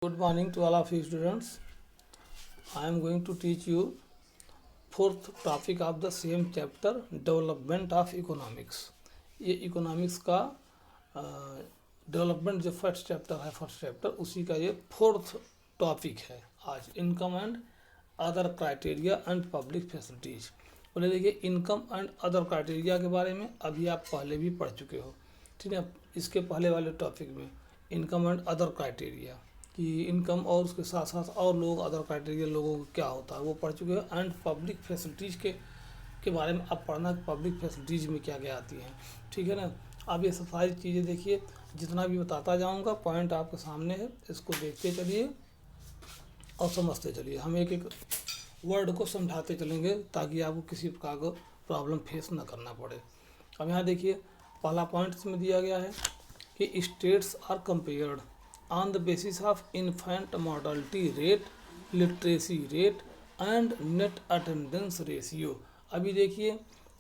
Good morning to all of you students. I am going to teach you fourth topic of the same chapter, development of economics. ये economics का development जो first chapter उसी का ये fourth topic है आज। Income and other criteria and public facilities. बोले देखिए, इनकम एंड अदर क्राइटेरिया के बारे में अभी आप पहले भी पढ़ चुके हो, ठीक है। इसके पहले वाले टॉपिक में इनकम एंड अदर क्राइटेरिया कि इनकम और उसके साथ साथ और लोग अदर क्राइटेरिया लोगों को क्या होता है वो पढ़ चुके हो। एंड पब्लिक फैसिलिटीज़ के बारे में अब पढ़ना, पब्लिक फैसिलिटीज़ में क्या क्या आती हैं, ठीक है ना। अब ये सब सारी चीज़ें देखिए, जितना भी बताता जाऊंगा पॉइंट आपके सामने है, इसको देखते चलिए और समझते चलिए। हम एक एक वर्ड को समझाते चलेंगे ताकि आपको किसी प्रकार का प्रॉब्लम फेस ना करना पड़े। अब यहाँ देखिए, पहला पॉइंट इसमें दिया गया है कि states are compared on the basis of infant mortality rate, literacy rate and net attendance ratio। अभी देखिए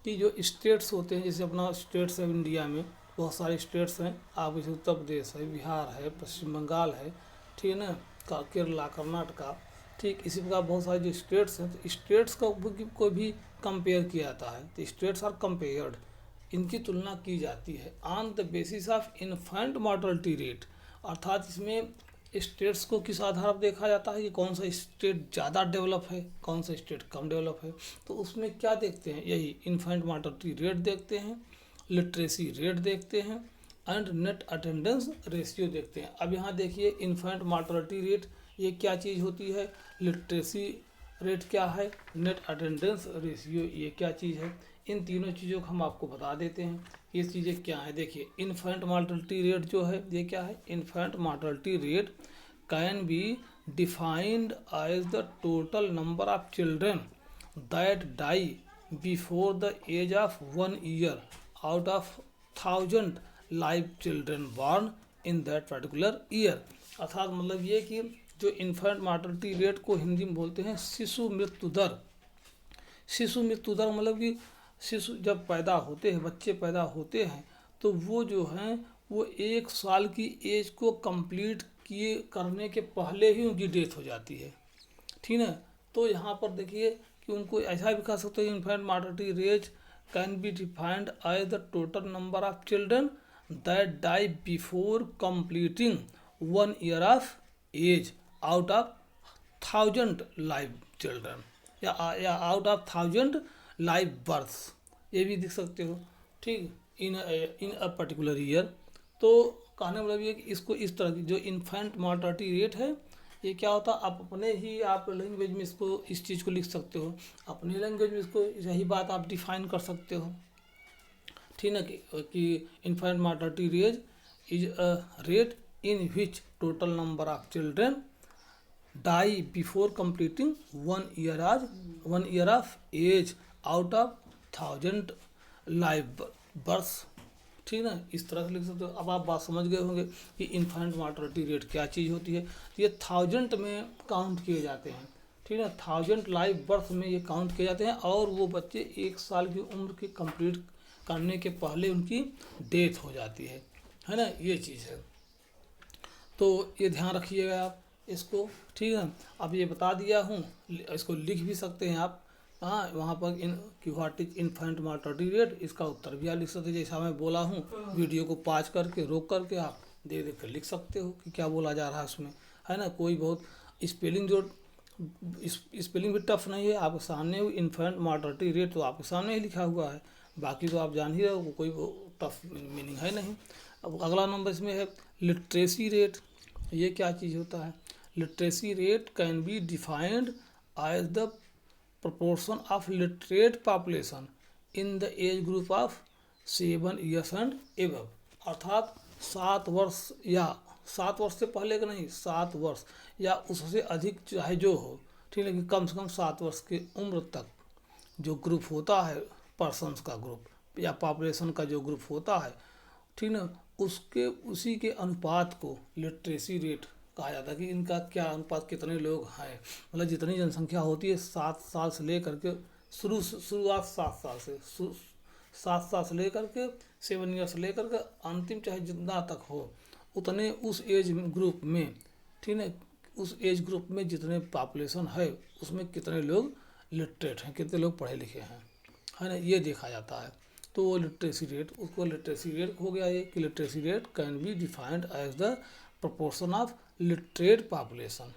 कि जो स्टेट्स होते हैं, जैसे अपना स्टेट्स है इंडिया में बहुत सारे स्टेट्स हैं। आप जैसे उत्तर प्रदेश है, बिहार है, पश्चिम बंगाल है, ठीक है ना, केरला, कर्नाटका, ठीक इसी प्रकार बहुत सारे जो स्टेट्स हैं, तो स्टेट्स को भी कंपेयर किया जाता है। तो स्टेट्स आर कंपेयर्ड, इनकी तुलना की जाती है on the basis of infant mortality rate, अर्थात इसमें स्टेट्स को किस आधार पर देखा जाता है कि कौन सा स्टेट ज़्यादा डेवलप है, कौन सा स्टेट कम डेवलप है। तो उसमें क्या देखते हैं, यही इन्फेंट मॉर्टलिटी रेट देखते हैं, लिटरेसी रेट देखते हैं एंड नेट अटेंडेंस रेशियो देखते हैं। अब यहाँ देखिए, इन्फेंट मॉर्टलिटी रेट ये क्या चीज़ होती है, लिटरेसी रेट क्या है, नेट अटेंडेंस रेशियो ये क्या चीज़ है। इन तीनों चीज़ों को हम आपको बता देते हैं ये चीज़ें क्या है। देखिए, इन्फेंट मॉर्टलिटी रेट जो है ये क्या है, infant mortality rate can be defined as the total number of children that die before the age of 1 year out of 1000 live children born in that particular year. अर्थात मतलब ये कि जो इन्फेंट मॉर्टलिटी रेट को हिंदी में बोलते हैं शिशु मृत्यु दर। शिशु मृत्यु दर मतलब कि शिशु जब पैदा होते हैं, बच्चे पैदा होते हैं, तो वो जो हैं वो 1 साल की एज को कंप्लीट किए करने के पहले ही उनकी डेथ हो जाती है, ठीक है। तो यहाँ पर देखिए कि उनको ऐसा भी कह सकते हैं, infant mortality rate can be defined as the total number of children that die before completing 1 year of age out of 1000 live children या आउट ऑफ 1000 लाइव बर्थ, ये भी देख सकते हो, ठीक, इन अ पर्टिकुलर ईयर। तो कहने मतलब ये कि इसको इस तरह की जो इन्फेंट मॉर्टलिटी रेट है ये क्या होता है, आप अपने ही आप लैंग्वेज में इसको इस चीज़ को लिख सकते हो, अपने लैंग्वेज में इसको यही बात आप डिफाइन कर सकते हो, ठीक ना, कि infant mortality rate is a rate in which total number of children die before completing 1 year of age out of 1000 live birth, ठीक ना, इस तरह से लिख सकते हो। अब आप बात समझ गए होंगे कि इन्फेंट मॉर्टलिटी रेट क्या चीज़ होती है। ये 1000 में काउंट किए जाते हैं, ठीक है, 1000 लाइव बर्थ में ये काउंट किए जाते हैं और वो बच्चे 1 साल की उम्र के कंप्लीट करने के पहले उनकी डेथ हो जाती है ना, ये चीज़ है। तो ये ध्यान रखिएगा आप इसको, ठीक है। अब ये बता दिया हूँ, इसको लिख भी सकते हैं आप, हाँ, वहाँ पर कि what is infant mortality rate, इसका उत्तर भी आप लिख सकते हैं। जैसा मैं बोला हूँ, वीडियो को पॉज करके रोक करके आप देख देख कर लिख सकते हो कि क्या बोला जा रहा है उसमें, है ना। कोई बहुत स्पेलिंग जो स्पेलिंग भी टफ नहीं है, आपके सामने इन्फेंट मॉर्टलिटी रेट तो आपके सामने ही लिखा हुआ है, बाकी तो आप जान ही रहे हो, कोई टफ मीनिंग है नहीं। अब अगला नंबर इसमें है लिटरेसी रेट। ये क्या चीज़ होता है, literacy rate can be defined as the proportion of literate population in the age group of 7 years and above। अर्थात 7 वर्ष या 7 वर्ष से पहले का नहीं, 7 वर्ष या उससे अधिक चाहे जो हो, ठीक है, कि कम से कम 7 वर्ष की उम्र तक जो ग्रुप होता है, पर्सन्स का ग्रुप या पॉपुलेशन का जो ग्रुप होता है, ठीक ना, उसके उसी के अनुपात को लिटरेसी रेट कहा जाता है कि इनका क्या अनुपात, कितने लोग हैं, मतलब जितनी जनसंख्या होती है 7 साल से लेकर के शुरुआत 7 साल से 7 साल से लेकर के 7 ईयर से लेकर के अंतिम चाहे जितना तक हो उतने उस एज ग्रुप में, ठीक है, उस एज ग्रुप में जितने पॉपुलेशन है उसमें कितने लोग लिटरेट हैं, कितने लोग पढ़े लिखे हैं, है ना, ये देखा जाता है। तो वो लिटरेसी रेट, उसको लिटरेसी रेट हो गया ये कि literacy rate can be defined as the proportion of literate population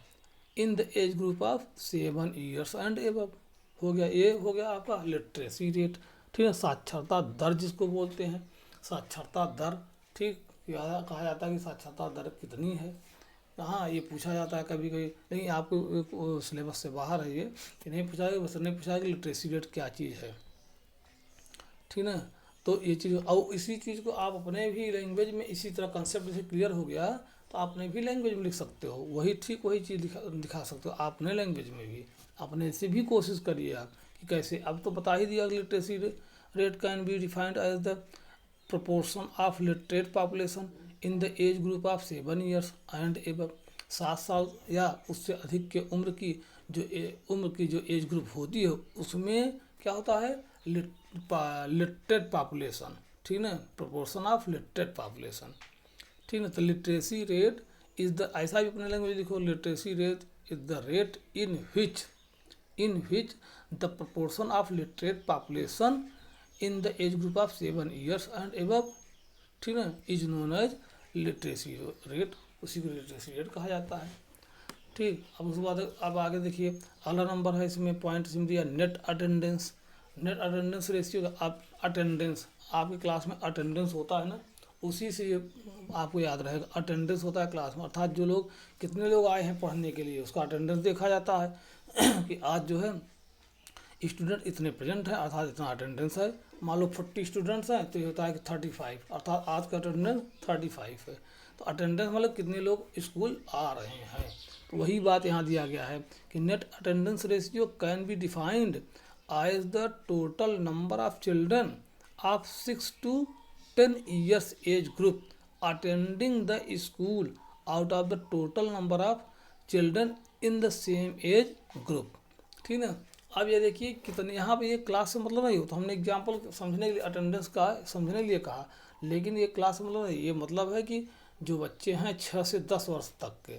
in the age group of 7 years and above. हो गया, ये हो गया आपका लिटरेसी रेट। ठीक है, साक्षरता दर जिसको बोलते हैं, साक्षरता दर, ठीक, कहा जाता है कि साक्षरता दर कितनी है। हाँ, ये पूछा जाता है कभी कभी, लेकिन आपको सिलेबस से बाहर है ये, कि नहीं पूछा है, बस नहीं पूछा है कि लिटरेसी रेट क्या चीज़ है। ठीक ना, तो ये चीज़, और इसी चीज़ को आप अपने भी लैंग्वेज में इसी तरह कंसेप्ट जैसे क्लियर हो गया तो आपने भी लैंग्वेज में लिख सकते हो, वही ठीक वही चीज़ दिखा सकते हो अपने लैंग्वेज में भी। अपने से भी कोशिश करिए आप कि कैसे, अब तो बता ही दिया literacy rate can be defined as the proportion of literate population in the age group of 7 years and above. 7 साल या उससे अधिक के उम्र की जो एज ग्रुप होती है उसमें क्या होता है, लिटरेट पॉपुलेशन। ठीक ना, प्रोपोर्शन ऑफ लिटरेट पॉपुलेशन। ठीक ना, तो लिटरेसी रेट इज द, ऐसा भी अपने लैंग्वेज लिखो, literacy rate is the rate in which the proportion of literate population in the age group of 7 years and above, ठीक ना, is known as literacy rate, उसी को लिटरेसी रेट कहा जाता है। ठीक, अब उसके बाद अब आगे देखिए, अगला नंबर है इसमें पॉइंट इसमें दिया net attendance. Net attendance ratio, आप अटेंडेंस, आपकी क्लास में अटेंडेंस होता है ना, उसी से आपको याद रहेगा, अटेंडेंस होता है क्लास में, अर्थात जो लोग, कितने लोग आए हैं पढ़ने के लिए, उसका अटेंडेंस देखा जाता है कि आज जो है स्टूडेंट इतने प्रेजेंट हैं, अर्थात इतना अटेंडेंस है। मान लो 40 स्टूडेंट्स हैं तो ये होता है कि 35, अर्थात आज का अटेंडेंस 35 है। तो अटेंडेंस मतलब कितने लोग स्कूल आ रहे हैं, तो वही बात यहाँ दिया गया है कि net attendance ratio can be defined as the total number of children of 6 to 10 years age group attending the school out of the total number of children in the same age group. ठीक ना, अब ये देखिए कितने, यहाँ पे ये class से मतलब नहीं हो, तो हमने एग्जांपल समझने के लिए अटेंडेंस का समझने के लिए कहा, लेकिन ये क्लास से मतलब नहीं, ये मतलब है कि जो बच्चे हैं 6 से 10 वर्ष तक के,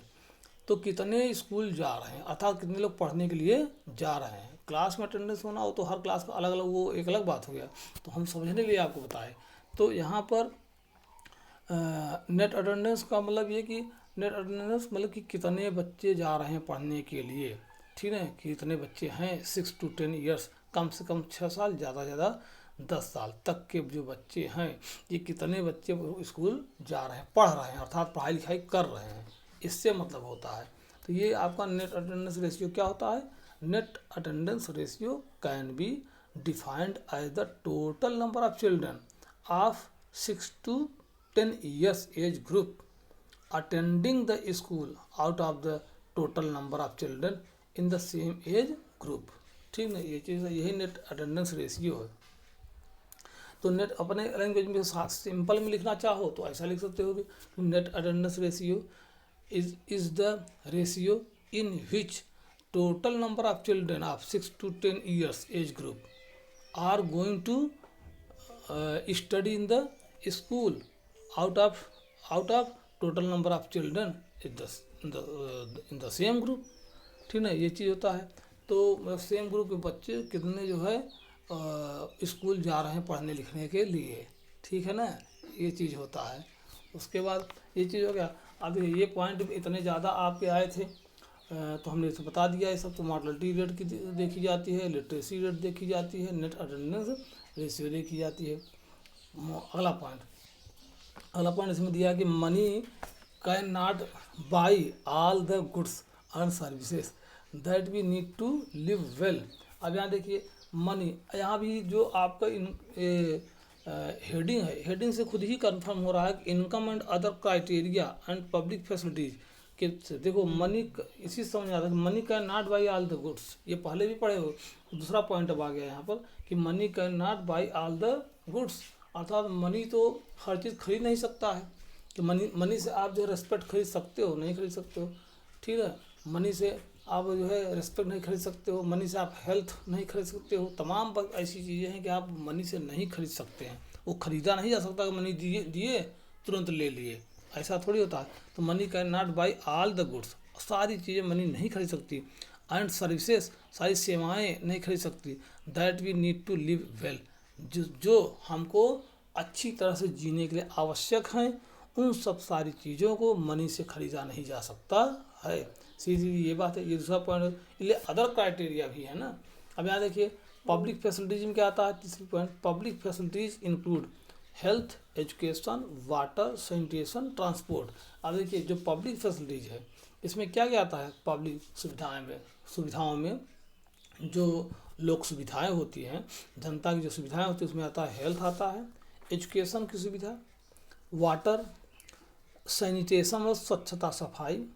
तो कितने स्कूल जा रहे हैं, अर्थात कितने लोग पढ़ने के लिए जा रहे हैं। क्लास में अटेंडेंस होना हो तो हर क्लास का अलग अलग, वो एक अलग बात हो गया, तो हम समझने के लिए आपको बताएं। तो यहाँ पर नेट अटेंडेंस का मतलब ये कि नेट अटेंडेंस मतलब कि कितने बच्चे जा रहे हैं पढ़ने के लिए। ठीक है, कितने बच्चे हैं 6 to 10 ईयर्स, कम से कम 6 साल, ज़्यादा से ज़्यादा 10 साल तक के जो बच्चे हैं, ये कितने बच्चे स्कूल जा रहे हैं, पढ़ रहे हैं, अर्थात पढ़ाई लिखाई कर रहे हैं, इससे मतलब होता है। तो ये आपका नेट अटेंडेंस रेशियो क्या होता है, net attendance ratio can be defined as the total number of children of 6 to 10 years age group attending the school out of the total number of children in the same age group. ठीक ना, ये चीज़, यही net attendance ratio है। तो net अपने language में simple में लिखना चाहो तो ऐसा लिख सकते हो कि net attendance ratio is the ratio in which total number of children of 6 to 10 years age group are going to study in the school out of total number of children in the same group. ठीक है, ये चीज़ होता है। तो same group के बच्चे कितने जो है स्कूल जा रहे हैं पढ़ने लिखने के लिए। ठीक है ना, ये चीज़ होता है। उसके बाद ये चीज़ हो गया। अब ये पॉइंट इतने ज़्यादा आपके आए थे तो हमने इसे बता दिया है सब। तो मॉर्टलिटी रेट की देखी जाती है, लिटरेसी रेट देखी जाती है, नेट अटेंडेंस रेशियो देखी जाती है। अगला पॉइंट इसमें दिया कि money can not buy all the goods and services that we need to live well. अब यहाँ देखिए मनी, यहाँ भी जो आपका हेडिंग है, हेडिंग से खुद ही कंफर्म हो रहा है कि income and other criteria and public facilities के, देखो मनी, इसी समझ आता है money can not buy all the goods, ये पहले भी पढ़े हो। दूसरा पॉइंट अब आ गया यहाँ पर कि money can not buy all the goods, अर्थात मनी तो हर चीज़ खरीद नहीं सकता है कि मनी से आप जो रेस्पेक्ट खरीद सकते हो, नहीं खरीद सकते हो। ठीक है, मनी से आप जो है रिस्पेक्ट नहीं खरीद सकते हो, मनी से आप हेल्थ नहीं खरीद सकते हो। तमाम ऐसी चीज़ें हैं कि आप मनी से नहीं खरीद सकते हैं, वो खरीदा नहीं जा सकता कि मनी दिए तुरंत ले लिए, ऐसा थोड़ी होता है। तो money can not buy all the goods, सारी चीज़ें मनी नहीं खरीद सकती, एंड सर्विसेज सारी सेवाएं नहीं खरीद सकती, that we need to live well जो हमको अच्छी तरह से जीने के लिए आवश्यक हैं, उन सब सारी चीज़ों को मनी से खरीदा नहीं जा सकता है। सीधी ये बात है। ये दूसरा पॉइंट, इसलिए अदर क्राइटेरिया भी है ना। अब यहाँ देखिए पब्लिक फैसिलिटीज में क्या आता है, तीसरी point, public facilities include health, education, water, sanitation, transport. अब देखिए जो पब्लिक फैसिलिटीज है इसमें क्या क्या आता है, पब्लिक सुविधाओं में जो लोक सुविधाएं होती हैं, जनता की जो सुविधाएं होती है उसमें आता है हेल्थ, आता है एजुकेशन की सुविधा, वाटर, सैनिटेशन और स्वच्छता सफाई,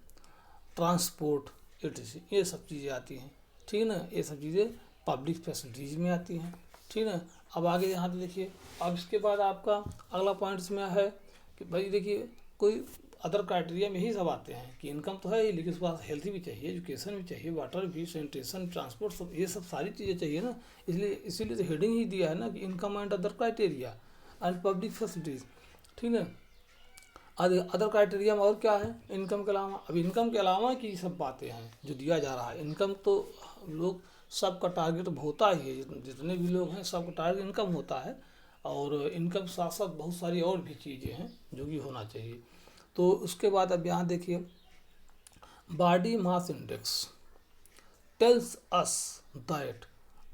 ट्रांसपोर्ट, etc, ये सब चीज़ें आती हैं। ठीक है ना, ये सब चीज़ें पब्लिक फैसिलिटीज़ में आती हैं। ठीक है ना। अब आगे यहाँ पे देखिए, अब इसके बाद आपका अगला पॉइंट इसमें है कि भाई देखिए कोई अदर क्राइटेरिया में ही सब आते हैं कि इनकम तो है ही, लेकिन उसके पास हेल्थ भी चाहिए, एजुकेशन भी चाहिए, वाटर भी, सैनिटेशन, ट्रांसपोर्ट, सब ये सब सारी चीज़ें चाहिए ना। इसीलिए तो हेडिंग ही दिया है ना कि income and other criteria and public facilities. ठीक है। अदर क्राइटेरिया में और क्या है इनकम के अलावा, अब इनकम के अलावा की सब बातें हैं जो दिया जा रहा है। इनकम तो लोग सबका टारगेट होता ही है, जितने भी लोग हैं सबका टारगेट इनकम होता है, और इनकम साथ साथ बहुत सारी और भी चीज़ें हैं जो कि होना चाहिए। तो उसके बाद अब यहाँ देखिए body mass index tells us that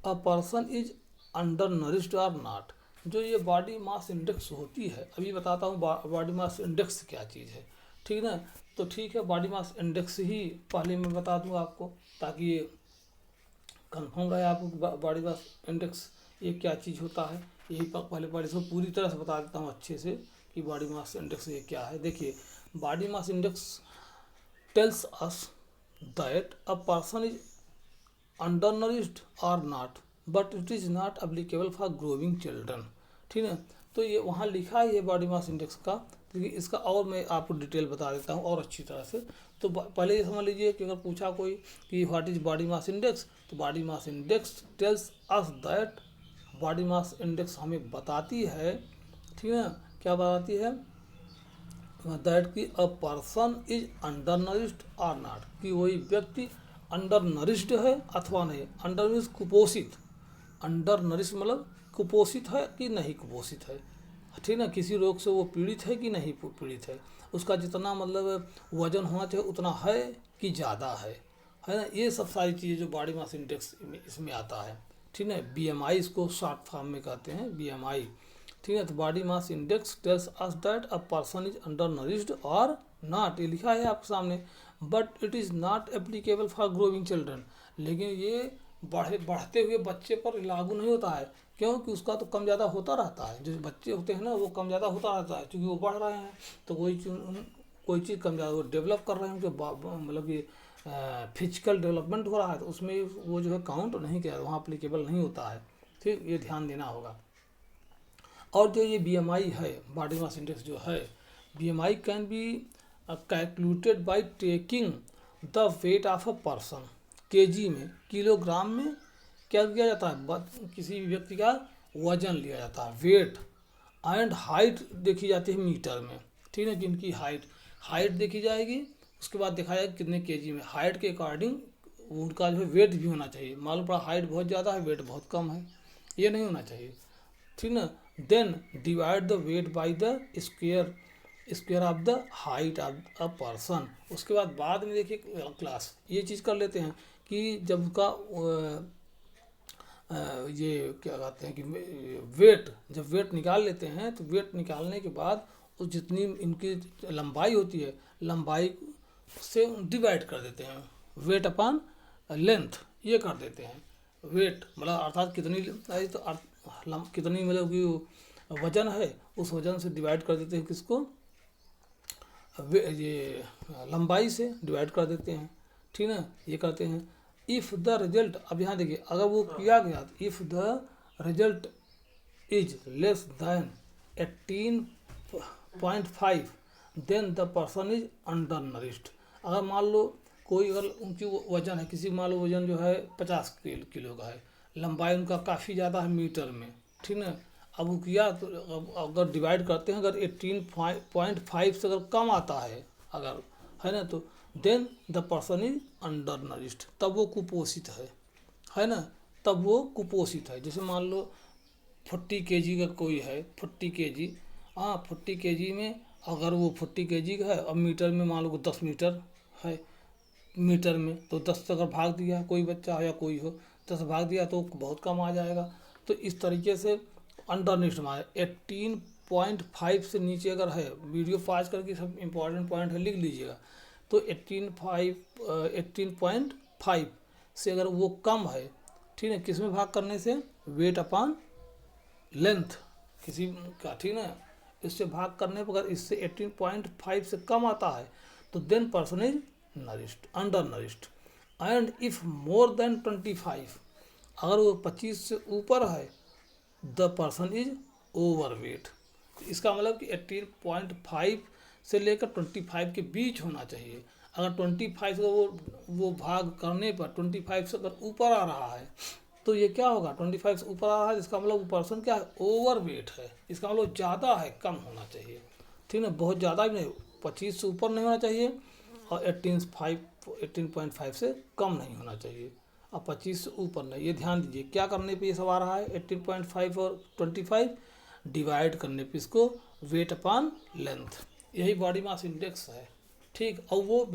a person is under nourished और नॉट। जो ये बॉडी मास इंडेक्स होती है, अभी बताता हूँ बॉडी मास इंडेक्स क्या चीज़ है। ठीक ना, तो ठीक है, बॉडी मास इंडेक्स ही पहले मैं बता दूँ आपको ताकि ये कंफर्म रहे आपको बॉडी मास इंडेक्स ये क्या चीज़ होता है। यही पहले इसको पूरी तरह से बता देता हूँ अच्छे से कि बॉडी मास इंडेक्स ये क्या है। देखिए body mass index tells us that a person is undernourished और not but it is not applicable for growing children. ठीक है, तो ये वहाँ लिखा है ये बॉडी मास इंडेक्स का, क्योंकि इसका और मैं आपको डिटेल बता देता हूँ और अच्छी तरह से। तो पहले ये समझ लीजिए कि अगर पूछा कोई कि what is body mass index, तो body mass index tells us that, body mass index हमें बताती है, ठीक है, क्या बताती है, दैट कि अ पर्सन इज अंडर नरिश्ड और नॉट, कि वही व्यक्ति अंडर नरिश्ड है अथवा नहीं। अंडर मीन्स कुपोषित, अंडर नरिश मतलब कुपोषित है कि नहीं कुपोषित है। ठीक ना, किसी रोग से वो पीड़ित है कि नहीं पीड़ित है, उसका जितना मतलब वजन होना चाहिए उतना है कि ज़्यादा है ना। ये सब सारी चीज़ें जो बॉडी मास इंडेक्स इसमें आता है। ठीक है, BMI इसको शॉर्ट फॉर्म में कहते हैं, BMI। ठीक है, तो body mass index tells us that a person is under nourished और नॉट, ये लिखा है आपके सामने, but it is not applicable for growing children. लेकिन ये बढ़ते हुए बच्चे पर लागू नहीं होता है, क्योंकि उसका तो कम ज़्यादा होता रहता है। जो बच्चे होते हैं ना वो कम ज़्यादा होता रहता है, क्योंकि वो बढ़ रहे हैं, तो कोई चीज़ कम ज़्यादा वो डेवलप कर रहे हैं, उनके मतलब कि फिजिकल डेवलपमेंट हो रहा है, तो उसमें वो जो है काउंट नहीं किया, वहाँ अप्लीकेबल नहीं होता है। ठीक, ये ध्यान देना होगा। और जो ये BMI है, बॉडी मास इंडेक्स जो है, BMI can be calculated by taking the weight of a person, KG में, किलोग्राम में क्या किया जाता है, किसी भी व्यक्ति का वजन लिया जाता है, वेट, एंड हाइट देखी जाती है मीटर में। ठीक है, जिनकी हाइट देखी जाएगी, उसके बाद देखा जाएगा कितने केजी में, हाइट के अकॉर्डिंग उनका जो है वेट भी होना चाहिए। मालूम पड़ा हाइट बहुत ज़्यादा है वेट बहुत कम है, ये नहीं होना चाहिए। ठीक ना, then divide the weight by the square of the height of a person. उसके बाद में देखिए क्लास ये चीज़ कर लेते हैं कि जब का ये क्या कहते हैं कि जब वेट निकाल लेते हैं, तो वेट निकालने के बाद उस जितनी इनकी लंबाई होती है, लंबाई से डिवाइड कर देते हैं, वेट अपॉन लेंथ ये कर देते हैं। वेट मतलब अर्थात कितनी कितनी मतलब कि वजन है, उस वजन से डिवाइड कर देते हैं, किसको, ये लंबाई से डिवाइड कर देते हैं। ठीक है, ये करते हैं। इफ़ द रिजल्ट, अब यहाँ देखिए अगर वो किया गया, if the result is less than 18.5 then the person is undernourished. अगर मान लो कोई अगर उनकी वजन है, किसी मान लो वजन जो है 50 किलो का है, लंबाई उनका काफ़ी ज़्यादा है मीटर में। ठीक है, अब वो किया तो अगर डिवाइड करते हैं, अगर 18.5 से अगर कम आता है अगर, है ना, तो then the person is undernourished, तब वो कुपोषित है ना, तब वो कुपोषित है। जैसे मान लो 40 kg का कोई है, 40 kg, हाँ 40 kg में अगर वो 40 kg का है और मीटर में मान लो 10 मीटर है, मीटर में तो 10 से अगर भाग दिया, कोई बच्चा हो या कोई हो 10 भाग दिया तो बहुत कम आ जाएगा। तो इस तरीके से अंडर निश्ट में 18.5 से नीचे अगर है, वीडियो पॉज करके सब इंपॉर्टेंट पॉइंट है लिख लीजिएगा। तो 18.5 से अगर वो कम है, ठीक है, किस में भाग करने से, वेट अपॉन लेंथ किसी का, ठीक है, इससे भाग करने पर अगर इससे 18.5 से कम आता है तो then person is nourished, undernourished. And if more than 25, अगर वो 25 से ऊपर है, द पर्सन इज ओवरवेट। इसका मतलब कि 18.5 से लेकर 25 के बीच होना चाहिए। अगर 25 से वो भाग करने पर 25 से अगर ऊपर आ रहा है तो ये क्या होगा, 25 से ऊपर आ रहा है, इसका मतलब वो पर्सन क्या है, ओवरवेट है। इसका मतलब ज़्यादा है, कम होना चाहिए, ठीक है, बहुत ज़्यादा भी नहीं, 25 से ऊपर नहीं होना चाहिए और 18.5 से कम नहीं होना चाहिए, और 25 से ऊपर नहीं। ये ध्यान दीजिए क्या करने पे ये सब आ रहा है, 18.5 और 25 डिवाइड करने पे इसको वेट अपॉन लेंथ, यही बॉडी मास इंडेक्स है, ठीक। और वो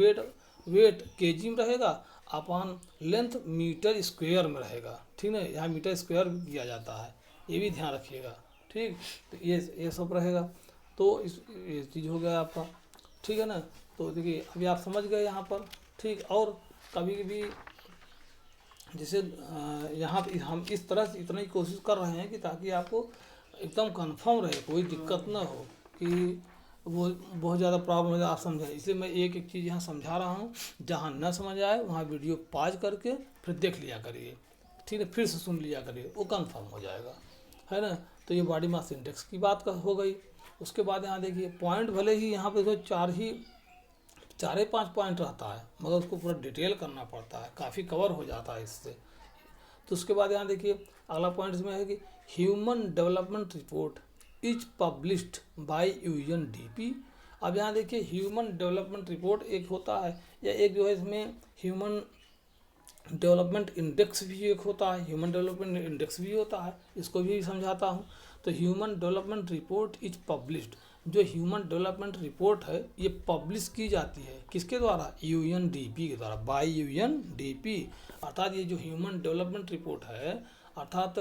वेट केजी में रहेगा, अपॉन लेंथ मीटर स्क्वायर में रहेगा, ठीक है, यहाँ मीटर स्क्वायर किया जाता है, ये भी ध्यान रखिएगा, ठीक। तो ये सब रहेगा। तो ये चीज़ हो गया आपका, ठीक है ना। तो देखिए अभी आप समझ गए यहाँ पर, ठीक। और कभी कभी जैसे यहाँ पे हम इस तरह से इतना ही कोशिश कर रहे हैं कि ताकि आपको एकदम कंफर्म रहे, कोई दिक्कत ना हो कि वो बहुत ज़्यादा प्रॉब्लम है आप समझें। इसलिए मैं एक एक चीज़ यहाँ समझा रहा हूँ, जहाँ न समझ आए वहाँ वीडियो पॉज करके फिर देख लिया करिए, ठीक है, फिर से सुन लिया करिए, वो कंफर्म हो जाएगा, है ना। तो ये बॉडी मास इंडेक्स की बात हो गई। उसके बाद यहाँ देखिए पॉइंट, भले ही यहाँ पे तो 4 ही 5 पॉइंट रहता है, मगर उसको पूरा डिटेल करना पड़ता है, काफ़ी कवर हो जाता है इससे। तो उसके बाद यहाँ देखिए अगला पॉइंट इसमें है कि human development report is published by UNDP. अब यहाँ देखिए ह्यूमन डेवलपमेंट रिपोर्ट एक होता है, या एक जो है इसमें ह्यूमन डेवलपमेंट इंडेक्स भी एक होता है, ह्यूमन डेवलपमेंट इंडेक्स भी होता है, इसको भी समझाता हूँ। तो human development report is published, जो ह्यूमन डेवलपमेंट रिपोर्ट है ये पब्लिश की जाती है किसके द्वारा, यूएनडीपी के द्वारा, बाय यूएनडीपी। अर्थात ये जो ह्यूमन डेवलपमेंट रिपोर्ट है, अर्थात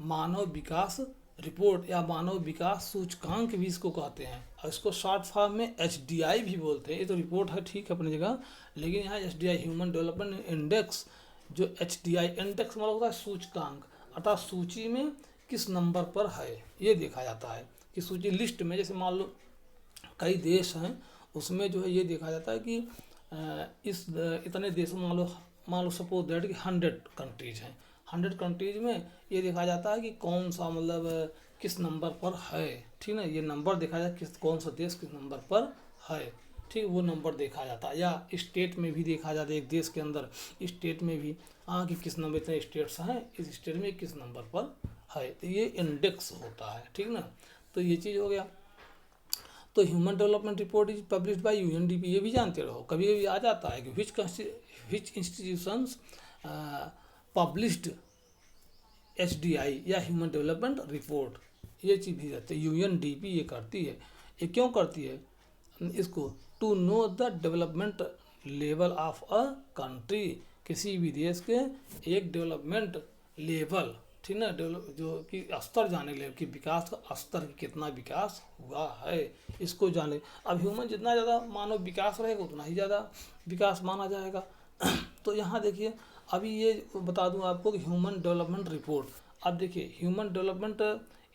मानव विकास रिपोर्ट या मानव विकास सूचकांक भी इसको कहते हैं, और इसको शॉर्ट फॉर्म में एचडीआई भी बोलते हैं। ये तो रिपोर्ट है, ठीक है, अपनी जगह, लेकिन यहाँ एचडीआई ह्यूमन डेवलपमेंट इंडेक्स, जो एचडीआई इंडेक्स मतलब होता है सूचकांक, अर्थात सूची में किस नंबर पर है ये देखा जाता है। कि सूची लिस्ट में जैसे मान लो कई देश हैं, उसमें जो है ये देखा जाता है कि इस इतने देशों, मान लो सपोज दैट कि 100 कंट्रीज हैं, 100 कंट्रीज में ये देखा जाता है कि कौन सा मतलब किस नंबर पर है, ठीक है, ये नंबर देखा जाता है किस कौन सा देश किस नंबर पर है, ठीक, वो नंबर देखा जाता है। या स्टेट में भी देखा जाता है, एक देश के अंदर स्टेट में भी, हाँ कि किस नंबर, इतने स्टेट्स हैं, इस स्टेट में किस नंबर पर है, तो ये इंडेक्स होता है, ठीक ना। तो ये चीज़ हो गया। तो human development report is published by UNDP, ये भी जानते रहो, कभी कभी आ जाता है कि विच इंस्टीट्यूशंस पब्लिश्ड एचडीआई या ह्यूमन डेवलपमेंट रिपोर्ट, ये चीज़ भी रहती है, यूएनडीपी ये करती है। ये क्यों करती है इसको, to know the development level of a country, किसी भी देश के एक डेवलपमेंट लेवल, ठीक ना, जो कि स्तर जाने के लिए कि विकास का स्तर कितना विकास हुआ है, इसको जाने। अब ह्यूमन जितना ज़्यादा मानव विकास रहेगा उतना ही ज़्यादा विकास माना जाएगा। तो यहाँ देखिए अभी ये बता दूं आपको कि ह्यूमन डेवलपमेंट रिपोर्ट, अब देखिए ह्यूमन डेवलपमेंट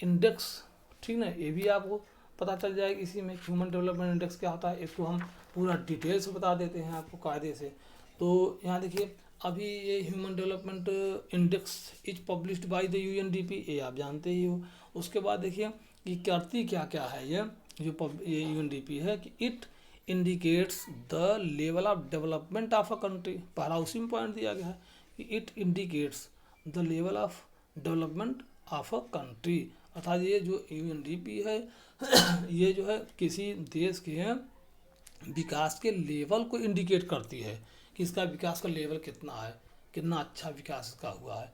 इंडेक्स, ठीक ना, ये भी आपको पता चल जाएगा इसी में ह्यूमन डेवलपमेंट इंडेक्स क्या होता है, इसको हम पूरा डिटेल से बता देते हैं आपको कायदे से। तो यहाँ देखिए अभी ये human development index is published by the UNDP, ये आप जानते ही हो। उसके बाद देखिए कि करती क्या क्या है ये ये यूएनडीपी है कि it indicates the level of development of a country, पहला उसी में पॉइंट दिया गया है कि it indicates the level of development of a country, अर्थात ये जो यूएनडीपी है ये जो है किसी देश के विकास के लेवल को इंडिकेट करती है कि इसका विकास का लेवल कितना है, कितना अच्छा विकास इसका हुआ है,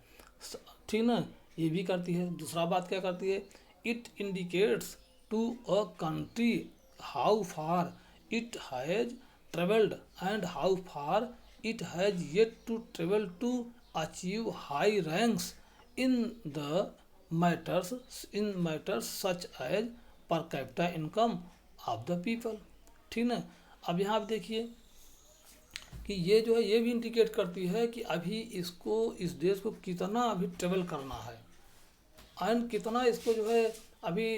ठीक ना। ये भी करती है। दूसरा बात क्या करती है, it indicates to a country how far it has travelled and how far it has yet to travel to achieve high ranks in the matters such as per capita income of the people, ठीक ना। अब यहाँ आप देखिए कि ये जो है ये भी इंडिकेट करती है कि अभी इसको, इस देश को कितना अभी ट्रेवल करना है एंड कितना इसको जो है अभी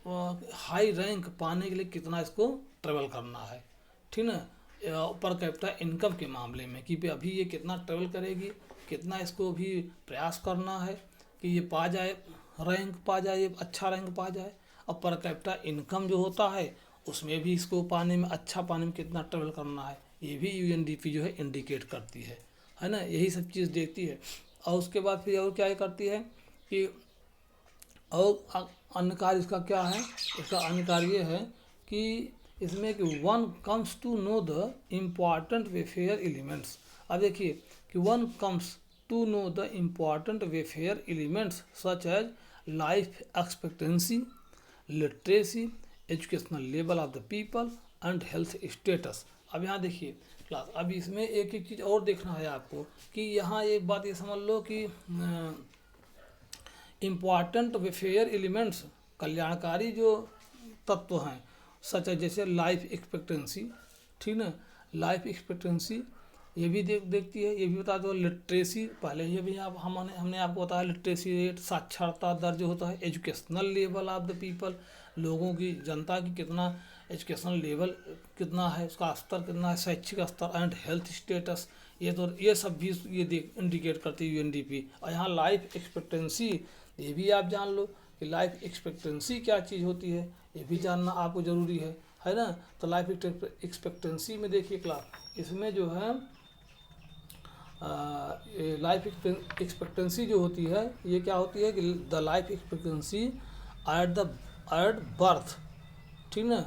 हाई रैंक पाने के लिए कितना इसको ट्रेवल करना है, ठीक ना। पर कैपिटा इनकम के मामले में कि अभी ये कितना ट्रेवल करेगी, कितना इसको भी प्रयास करना है कि ये पा जाए, रैंक पा जाए, ये अच्छा रैंक पा जाए। और पर कैपिटा इनकम जो होता है उसमें भी इसको पाने में, अच्छा पाने में कितना ट्रेवल करना है, ये भी यूएनडीपी जो है इंडिकेट करती है ना। यही सब चीज़ देखती है। और उसके बाद फिर और क्या करती है कि और अन्य कार्य इसका क्या है, इसका अन्य कार्य ये है कि इसमें कि one comes to know the important welfare elements. अब देखिए कि one comes to know the important welfare elements such as life expectancy, literacy, educational level of the people and health status. अब यहाँ देखिए क्लास, अब इसमें एक एक चीज़ और देखना है आपको कि यहाँ एक बात ये समझ लो कि इम्पॉर्टेंट वेलफेयर एलिमेंट्स, कल्याणकारी जो तत्व हैं, सच है जैसे लाइफ एक्सपेक्टेंसी, ठीक ना, लाइफ एक्सपेक्टेंसी ये भी देखती है। ये भी बता दो लिटरेसी, पहले ये भी आप हमने आपको बताया लिटरेसी रेट, साक्षरता दर जो होता है, educational level of the people, लोगों की, जनता की कितना एजुकेशनल लेवल कितना है, उसका स्तर कितना है, शैक्षिक स्तर, एंड हेल्थ स्टेटस, ये सब भी ये इंडिकेट करती है यूएनडीपी। और यहाँ लाइफ एक्सपेक्टेंसी ये भी आप जान लो कि लाइफ एक्सपेक्टेंसी क्या चीज़ होती है, ये भी जानना आपको ज़रूरी है ना। तो लाइफ एक्सपेक्टेंसी में देखिए क्लास, इसमें जो है लाइफ एक्सपेक्टेंसी जो होती है ये क्या होती है कि the life expectancy at birth, ठीक ना,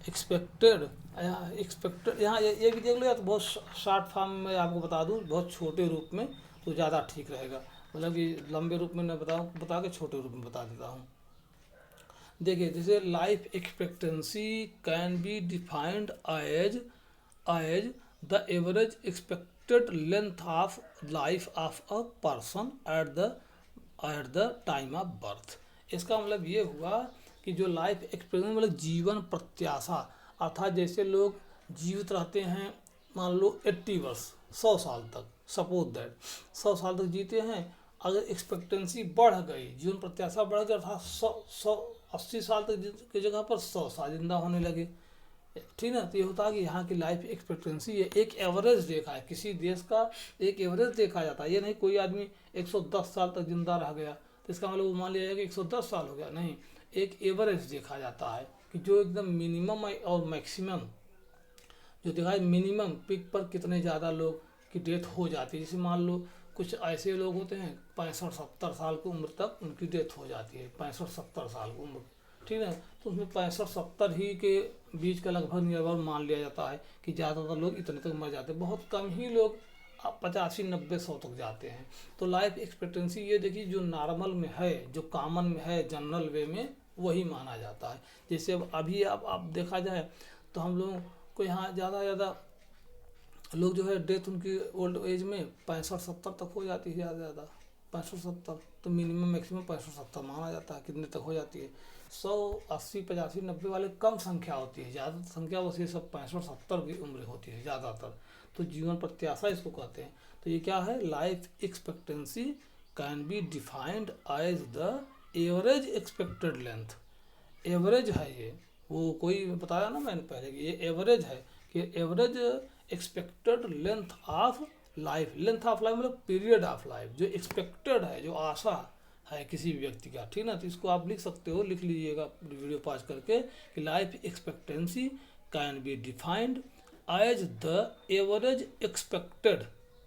एक्सपेक्टेड यहाँ ये भी देख लो या तो बहुत शॉर्ट फॉर्म में आपको बता दूँ, बहुत छोटे रूप में तो ज़्यादा ठीक रहेगा, मतलब कि लंबे रूप में न बता के छोटे रूप में बता देता हूँ। देखिए जैसे life expectancy can be defined as the average expected length of life of a person at the time of birth. इसका मतलब ये हुआ कि जो लाइफ एक्सपेक्टेंसी मतलब जीवन प्रत्याशा, अर्थात जैसे लोग जीवित रहते हैं मान लो 80 वर्ष, 100 साल तक, सपोज दैट 100 साल तक जीते हैं, अगर एक्सपेक्टेंसी बढ़ गई, जीवन प्रत्याशा बढ़ गई अर्थात 180 साल तक की जगह पर 100 साल जिंदा होने लगे, ठीक ना। तो ये होता है कि यहाँ की लाइफ एक्सपेक्टेंसी ये एक एवरेज देखा है, किसी देश का एक एवरेज देखा जाता है। ये नहीं कोई आदमी 110 साल तक जिंदा रह गया तो इसका मतलब वो मान लिया जाएगा कि 110 साल हो गया, नहीं, एक एवरेज देखा जाता है कि जो एकदम मिनिमम और मैक्सिमम जो देखा है, मिनिमम पीक पर कितने ज़्यादा लोग की डेथ हो जाती है। जैसे मान लो कुछ ऐसे लोग होते हैं 65-70 साल की उम्र तक उनकी डेथ हो जाती है, 65-70 साल की उम्र, ठीक है। तो उसमें 65-70 ही के बीच का लगभग निर्भर मान लिया जाता है कि ज़्यादातर लोग इतने तक मर जाते हैं, बहुत कम ही लोग 85-90-100 तक जाते हैं। तो लाइफ एक्सपेक्टेंसी ये देखिए जो नॉर्मल में है, जो कॉमन में है, जनरल वे में वही माना जाता है। जैसे अब अभी आप देखा जाए तो हम लोगों को यहाँ ज़्यादा लोग जो है डेथ उनकी ओल्ड एज में 65-70 तक हो जाती है, ज़्यादा 65-70, तो मिनिमम मैक्सिमम 65-70 माना जाता है, कितने तक हो जाती है। 100, 80, 85, 90 वाले कम संख्या होती है, ज़्यादा संख्या बस ये सब 65-70 की उम्र होती है ज़्यादातर। तो जीवन प्रत्याशा इसको कहते हैं। तो ये क्या है, life expectancy can be defined as the average expected length. Average है ये, वो कोई बताया ना मैंने पहले कि ये एवरेज है कि average expected length of life, length of life मतलब पीरियड ऑफ लाइफ, जो एक्सपेक्टेड है, जो आशा है किसी भी व्यक्ति का, ठीक ना। तो इसको आप लिख सकते हो, लिख लीजिएगा वीडियो पॉज करके कि life expectancy can be defined as the average expected,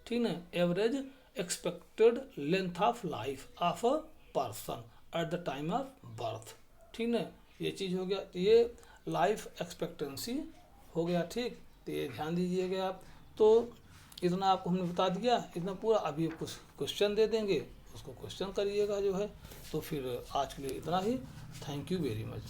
ठीक ना, average expected length of life of a person at the time of birth, ठीक ना। ये चीज़ हो गया। तो ये लाइफ एक्सपेक्टेंसी हो गया, ठीक। तो ये ध्यान दीजिएगा आप। तो इतना आपको हमने बता दिया, इतना पूरा। अभी कुछ क्वेश्चन दे देंगे, उसको क्वेश्चन करिएगा जो है। तो फिर आज के लिए इतना ही। Thank you very much.